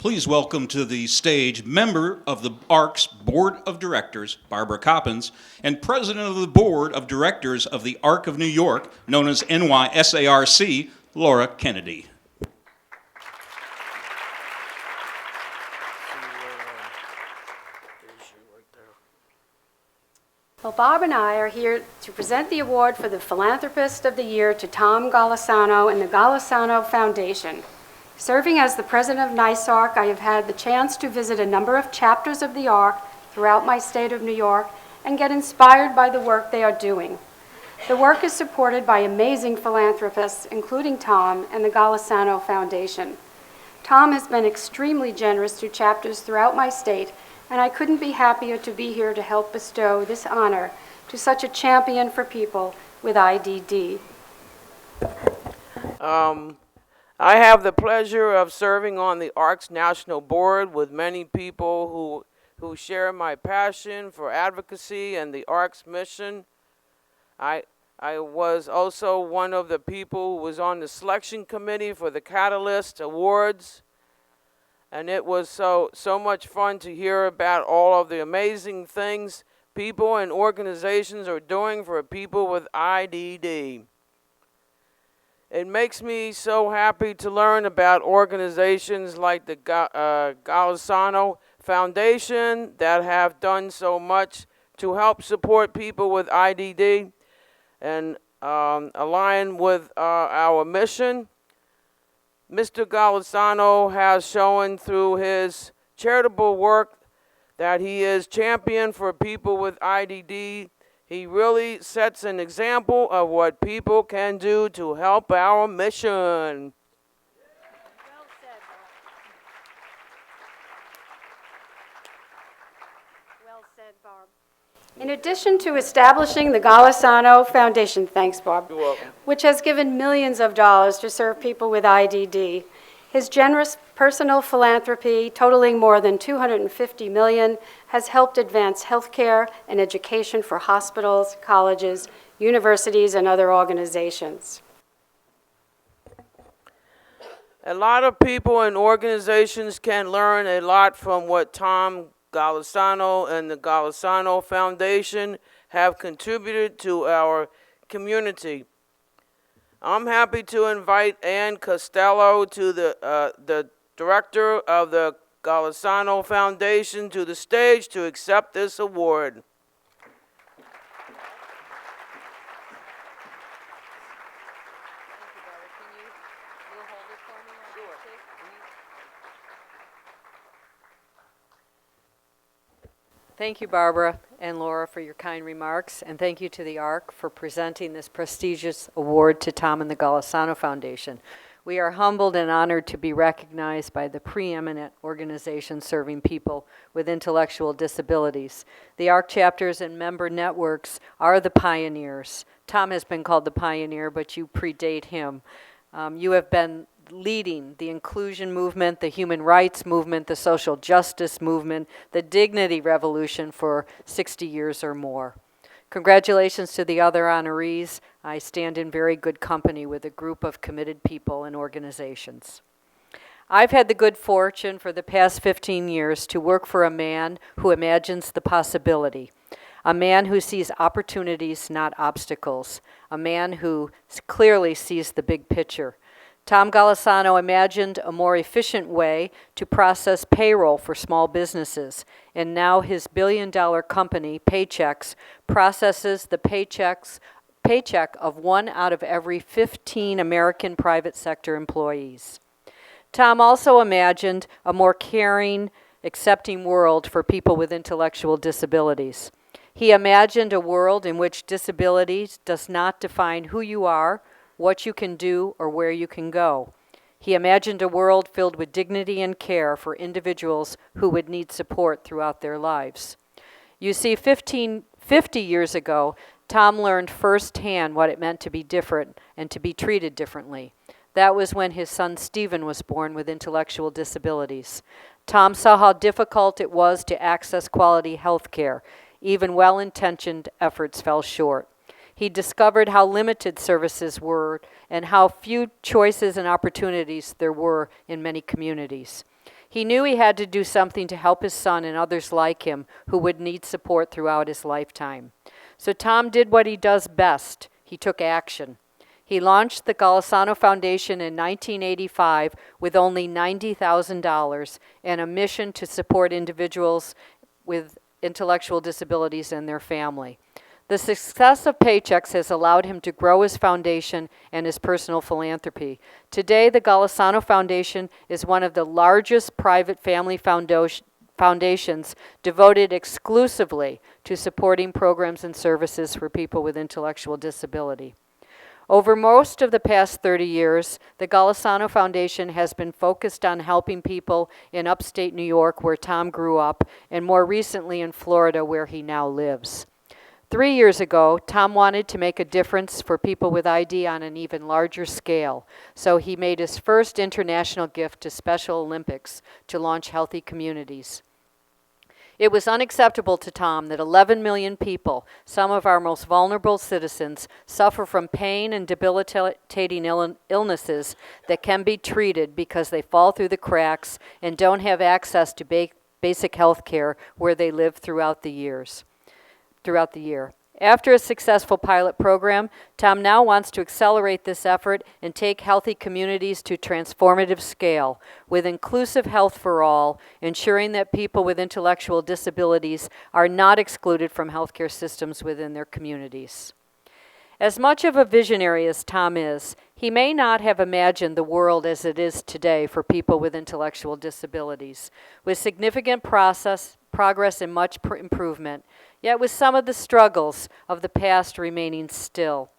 Please welcome to the stage member of the ARC's Board of Directors, Barbara Coppins, and President of the Board of Directors of the ARC of New York, known as NYSARC, Laura Kennedy. Well, Bob and I are here to present the award for the Philanthropist of the Year to Tom Golisano and the Golisano Foundation. Serving as the president of NYSARC, I have had the chance to visit a number of chapters of the ARC throughout my state of New York and get inspired by the work they are doing. The work is supported by amazing philanthropists, including Tom and the Golisano Foundation. Tom has been extremely generous to chapters throughout my state, and I couldn't be happier to be here to help bestow this honor to such a champion for people with IDD. I have the pleasure of serving on the ARC's National Board with many people who share my passion for advocacy and the ARC's mission. I was also one of the people who was on the selection committee for the Catalyst Awards, and it was so much fun to hear about all of the amazing things people and organizations are doing for people with IDD. It makes me so happy to learn about organizations like the Golisano Foundation that have done so much to help support people with IDD and align with our mission. Mr. Golisano has shown through his charitable work that he is champion for people with IDD. He really sets an example of what people can do to help our mission. Well said, Barb. Well said, Barb. In addition to establishing the Golisano Foundation, thanks, Barb, You're welcome, which has given millions of dollars to serve people with IDD, his generous personal philanthropy, totaling more than $250 million, has helped advance healthcare and education for hospitals, colleges, universities, and other organizations. A lot of people and organizations can learn a lot from what Tom Golisano and the Golisano Foundation have contributed to our community. I'm happy to invite Ann Costello, to the director of the Golisano Foundation, to the stage to accept this award. Thank you, Barbara and Laura, for your kind remarks, and thank you to the ARC for presenting this prestigious award to Tom and the Golisano Foundation. We are humbled and honored to be recognized by the preeminent organization serving people with intellectual disabilities. The ARC chapters and member networks are the pioneers. Tom has been called the pioneer, but you predate him. You have been leading the inclusion movement, the human rights movement, the social justice movement, the dignity revolution for 60 years or more. Congratulations to the other honorees. I stand in very good company with a group of committed people and organizations. I've had the good fortune for the past 15 years to work for a man who imagines the possibility, a man who sees opportunities, not obstacles, a man who clearly sees the big picture. Tom Golisano imagined a more efficient way to process payroll for small businesses, and now his billion-dollar company, Paychex, processes the paycheck of 1 out of every 15 American private sector employees. Tom also imagined a more caring, accepting world for people with intellectual disabilities. He imagined a world in which disability does not define who you are, what you can do, or where you can go. He imagined a world filled with dignity and care for individuals who would need support throughout their lives. You see, 50 years ago, Tom learned firsthand what it meant to be different and to be treated differently. That was when his son Stephen was born with intellectual disabilities. Tom saw how difficult it was to access quality health care. Even well-intentioned efforts fell short. He discovered how limited services were and how few choices and opportunities there were in many communities. He knew he had to do something to help his son and others like him who would need support throughout his lifetime. So Tom did what he does best. He took action. He launched the Golisano Foundation in 1985 with only $90,000 and a mission to support individuals with intellectual disabilities and their family. The success of Paychecks has allowed him to grow his foundation and his personal philanthropy. Today, the Golisano Foundation is one of the largest private family foundations devoted exclusively to supporting programs and services for people with intellectual disability. Over most of the past 30 years, the Golisano Foundation has been focused on helping people in upstate New York, where Tom grew up, and more recently in Florida, where he now lives. 3 years ago, Tom wanted to make a difference for people with ID on an even larger scale, so he made his first international gift to Special Olympics to launch Healthy Communities. It was unacceptable to Tom that 11 million people, some of our most vulnerable citizens, suffer from pain and debilitating illnesses that can be treated because they fall through the cracks and don't have access to basic health care where they live throughout the year. After a successful pilot program, Tom now wants to accelerate this effort and take Healthy Communities to transformative scale, with inclusive health for all, ensuring that people with intellectual disabilities are not excluded from healthcare systems within their communities. As much of a visionary as Tom is, he may not have imagined the world as it is today for people with intellectual disabilities, with significant progress and much improvement, yet with some of the struggles of the past remaining still.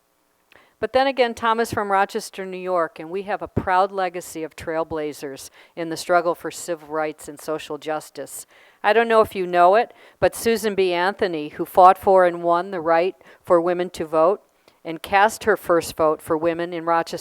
But then again, Tom is from Rochester, New York, and we have a proud legacy of trailblazers in the struggle for civil rights and social justice. I don't know if you know it, but Susan B. Anthony, who fought for and won the right for women to vote, and cast her first vote for women in Rochester,